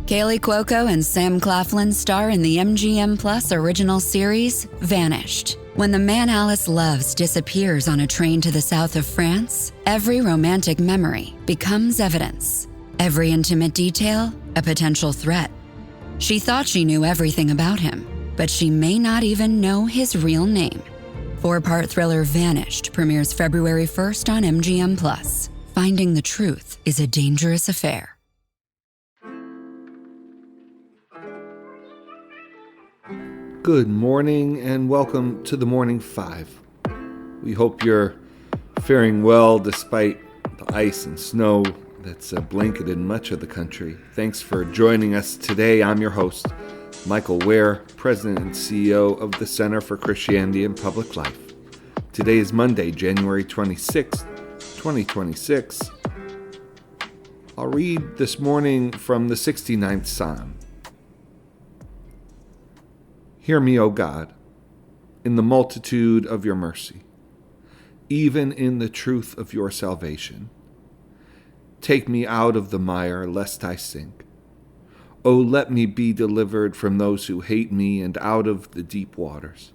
Kaylee Cuoco and Sam Claflin star in the MGM Plus original series, Vanished. When the man Alice loves disappears on a train to the south of France, every romantic memory becomes evidence. Every intimate detail, a potential threat. She thought she knew everything about him, but she may not even know his real name. 4-part thriller Vanished premieres February 1st on MGM Plus. Finding the truth is a dangerous affair. Good morning and welcome to the Morning 5. We hope you're faring well despite the ice and snow that's blanketed much of the country. Thanks for joining us today. I'm your host, Michael Ware, President and CEO of the Center for Christianity and Public Life. Today is Monday, January 26th, 2026. I'll read this morning from the 69th Psalm. Hear me, O God, in the multitude of your mercy, even in the truth of your salvation. Take me out of the mire, lest I sink. O let me be delivered from those who hate me and out of the deep waters.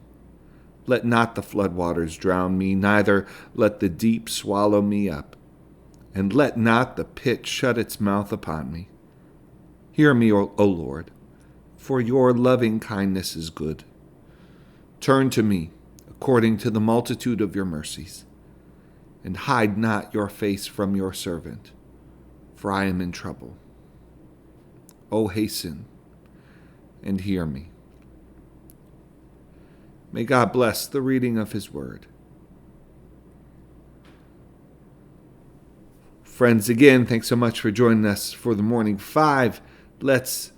Let not the floodwaters drown me, neither let the deep swallow me up. And let not the pit shut its mouth upon me. Hear me, O Lord, for your loving kindness is good. Turn to me according to the multitude of your mercies, and hide not your face from your servant, for I am in trouble. O hasten and hear me. May God bless the reading of his word. Friends, again, thanks so much for joining us for the Morning 5. Let's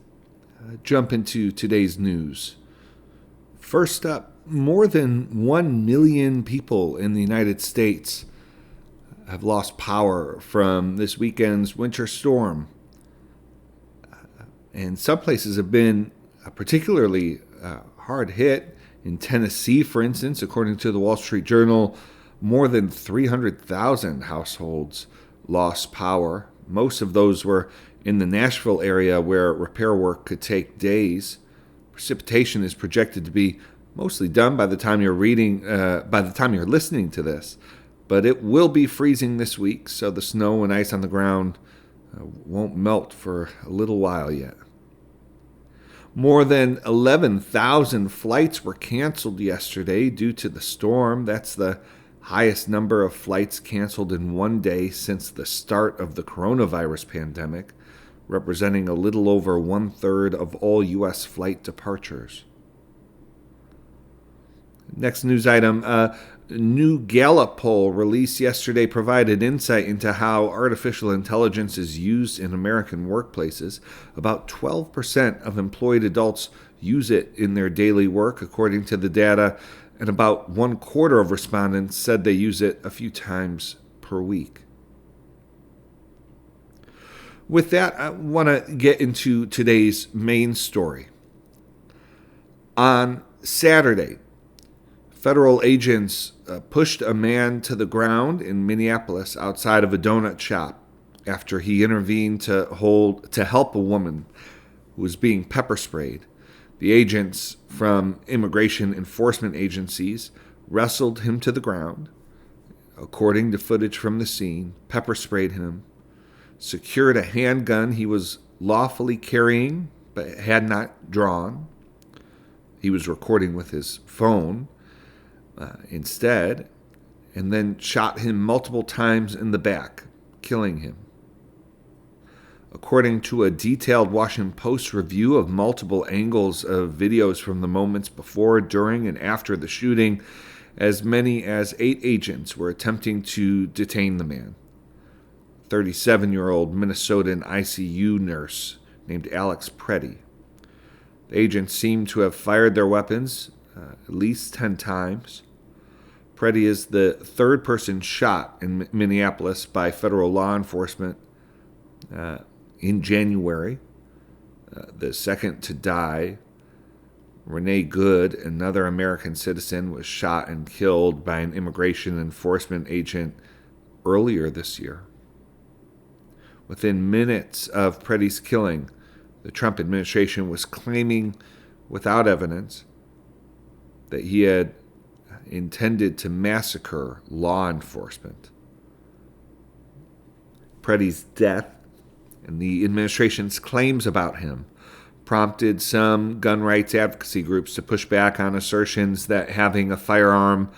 jump into today's news. First up, more than 1 million people in the United States have lost power from this weekend's winter storm. And some places have been particularly hard hit. In Tennessee, for instance, according to the Wall Street Journal, more than 300,000 households lost power. Most of those were in the Nashville area where repair work could take days. Precipitation is projected to be mostly done by the time you're listening to this. But it will be freezing this week, so the snow and ice on the ground won't melt for a little while yet. More than 11,000 flights were canceled yesterday due to the storm. That's the highest number of flights canceled in one day since the start of the coronavirus pandemic, representing a little over 1/3 of all U.S. flight departures. Next news item, a new Gallup poll released yesterday provided insight into how artificial intelligence is used in American workplaces. About 12% of employed adults use it in their daily work, according to the data, and about 1/4 of respondents said they use it a few times per week. With that, I want to get into today's main story. On Saturday, federal agents pushed a man to the ground in Minneapolis outside of a donut shop after he intervened to help a woman who was being pepper sprayed. The agents from immigration enforcement agencies wrestled him to the ground. According to footage from the scene, pepper sprayed him, secured a handgun he was lawfully carrying but had not drawn. He was recording with his phone instead, and then shot him multiple times in the back, killing him. According to a detailed Washington Post review of multiple angles of videos from the moments before, during, and after the shooting, as many as 8 agents were attempting to detain the man. 37-year-old Minnesotan ICU nurse named Alex Preddy. The agents seem to have fired their weapons at least 10 times. Preddy is the third person shot in Minneapolis by federal law enforcement in January. The second to die, Renee Good, another American citizen, was shot and killed by an immigration enforcement agent earlier this year. Within minutes of Preddy's killing, The Trump administration was claiming, without evidence, that he had intended to massacre law enforcement. Preddy's death and the administration's claims about him prompted some gun rights advocacy groups to push back on assertions that having a firearm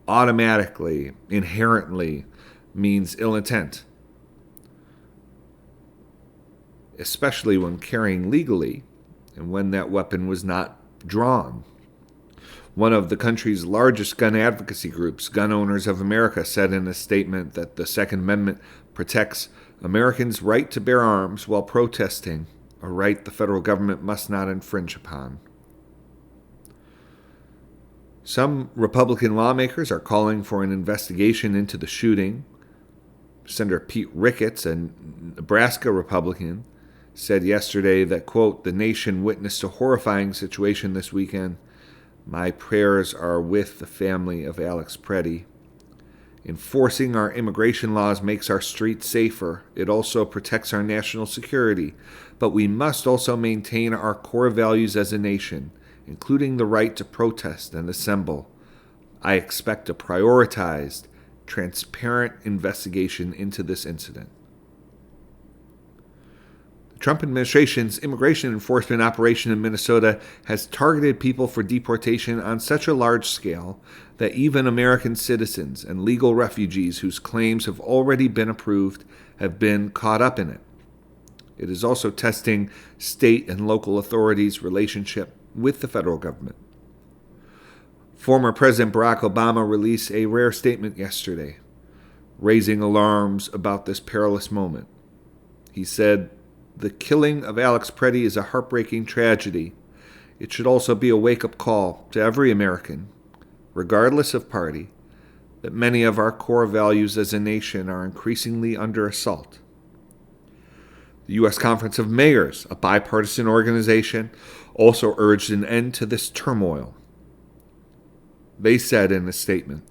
automatically, inherently, means ill intent, especially when carrying legally and when that weapon was not drawn. One of the country's largest gun advocacy groups, Gun Owners of America, said in a statement that the Second Amendment protects Americans' right to bear arms while protesting, a right the federal government must not infringe upon. Some Republican lawmakers are calling for an investigation into the shooting. Senator Pete Ricketts, a Nebraska Republican, said yesterday that, quote, "The nation witnessed a horrifying situation this weekend. My prayers are with the family of Alex Preddy. Enforcing our immigration laws makes our streets safer. It also protects our national security. But we must also maintain our core values as a nation, including the right to protest and assemble. I expect a prioritized, transparent investigation into this incident." The Trump administration's immigration enforcement operation in Minnesota has targeted people for deportation on such a large scale that even American citizens and legal refugees whose claims have already been approved have been caught up in it. It is also testing state and local authorities' relationship with the federal government. Former President Barack Obama released a rare statement yesterday, raising alarms about this perilous moment. He said, "The killing of Alex Preddy is a heartbreaking tragedy. It should also be a wake-up call to every American, regardless of party, that many of our core values as a nation are increasingly under assault." The U.S. Conference of Mayors, a bipartisan organization, also urged an end to this turmoil. They said in a statement,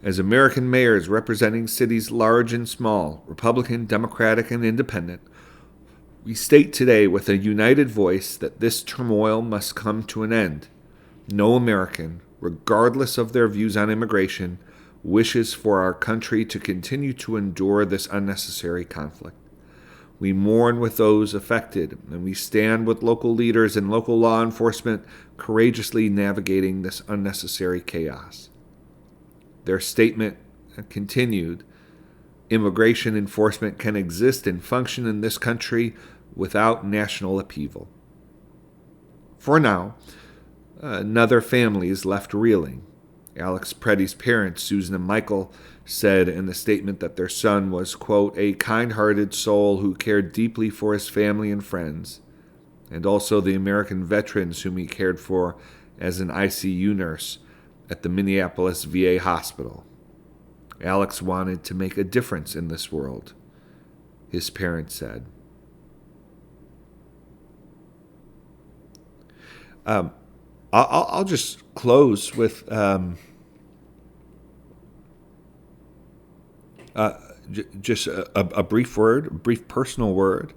"As American mayors representing cities large and small, Republican, Democratic, and Independent, we state today with a united voice that this turmoil must come to an end. No American, regardless of their views on immigration, wishes for our country to continue to endure this unnecessary conflict. We mourn with those affected, and we stand with local leaders and local law enforcement courageously navigating this unnecessary chaos." Their statement continued, "Immigration enforcement can exist and function in this country without national upheaval. For now, another family is left reeling." Alex Preddy's parents, Susan and Michael, said in a statement that their son was, quote, "a kind-hearted soul who cared deeply for his family and friends, and also the American veterans whom he cared for as an ICU nurse at the Minneapolis VA hospital. Alex wanted to make a difference in this world," his parents said. I'll just close with just a brief word, a brief personal word.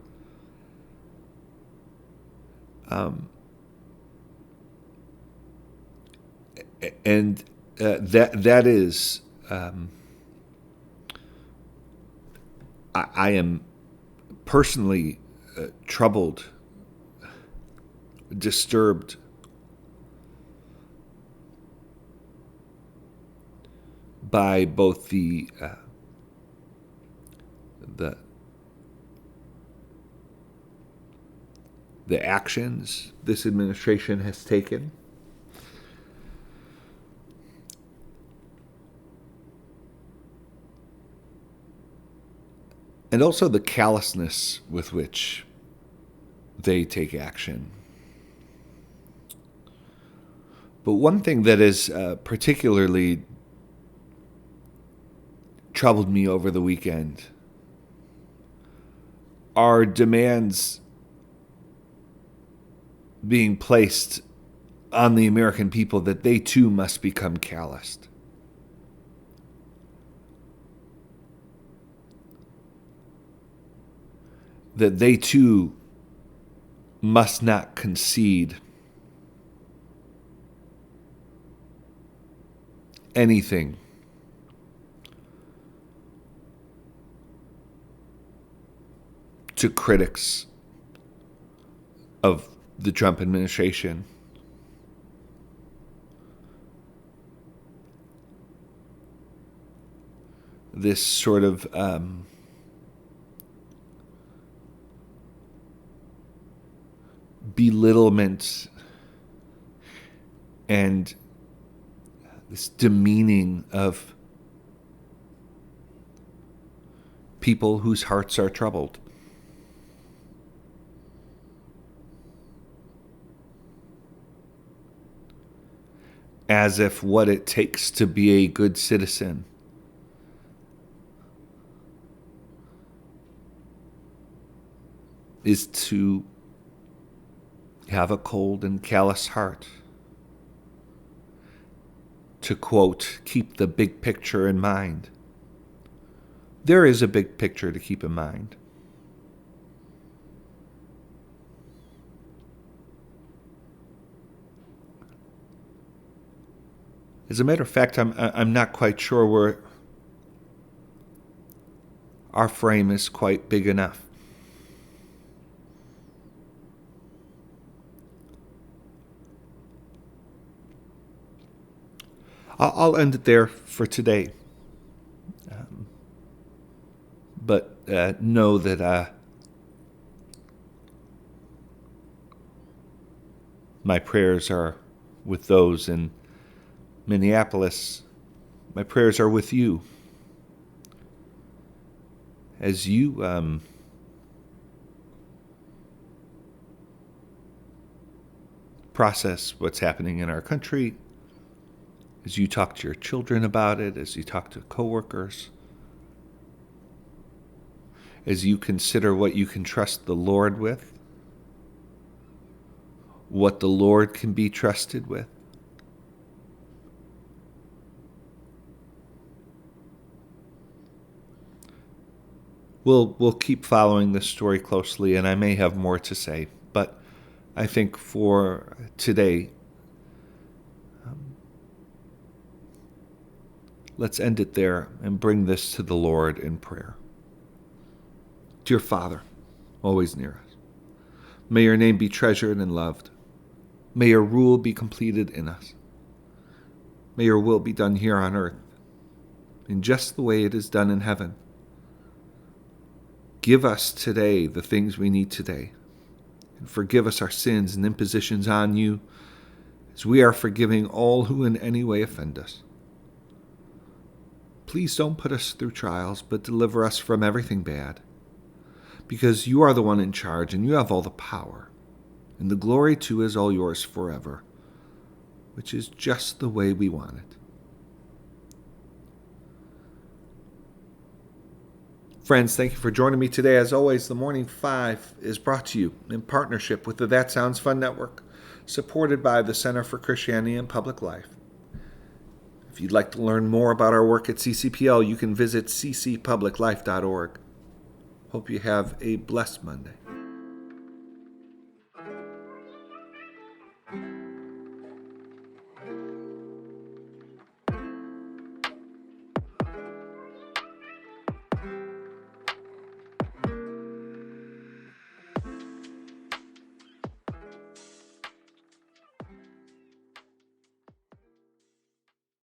And that is, I am personally troubled, disturbed by both the actions this administration has taken, and also the callousness with which they take action. But one thing that has particularly troubled me over the weekend are demands being placed on the American people that they too must become calloused. That they too must not concede anything to critics of the Trump administration. This sort of belittlement and this demeaning of people whose hearts are troubled. As if what it takes to be a good citizen is to have a cold and callous heart. To quote, keep the big picture in mind. There is a big picture to keep in mind. As a matter of fact, I'm not quite sure where our frame is quite big enough. I'll end it there for today. But know that my prayers are with those in Minneapolis. My prayers are with you as you process what's happening in our country, as you talk to your children about it, as you talk to coworkers, as you consider what you can trust the Lord with, what the Lord can be trusted with. We'll keep following this story closely, and I may have more to say, but I think for today, let's end it there and bring this to the Lord in prayer. Dear Father, always near us, may your name be treasured and loved. May your rule be completed in us. May your will be done here on earth, in just the way it is done in heaven. Give us today the things we need today, and forgive us our sins and impositions on you, as we are forgiving all who in any way offend us. Please don't put us through trials, but deliver us from everything bad, because you are the one in charge and you have all the power, and the glory too is all yours forever, which is just the way we want it. Friends, thank you for joining me today. As always, the Morning 5 is brought to you in partnership with the That Sounds Fun Network, supported by the Center for Christianity and Public Life. If you'd like to learn more about our work at CCPL, you can visit ccpubliclife.org. Hope you have a blessed Monday.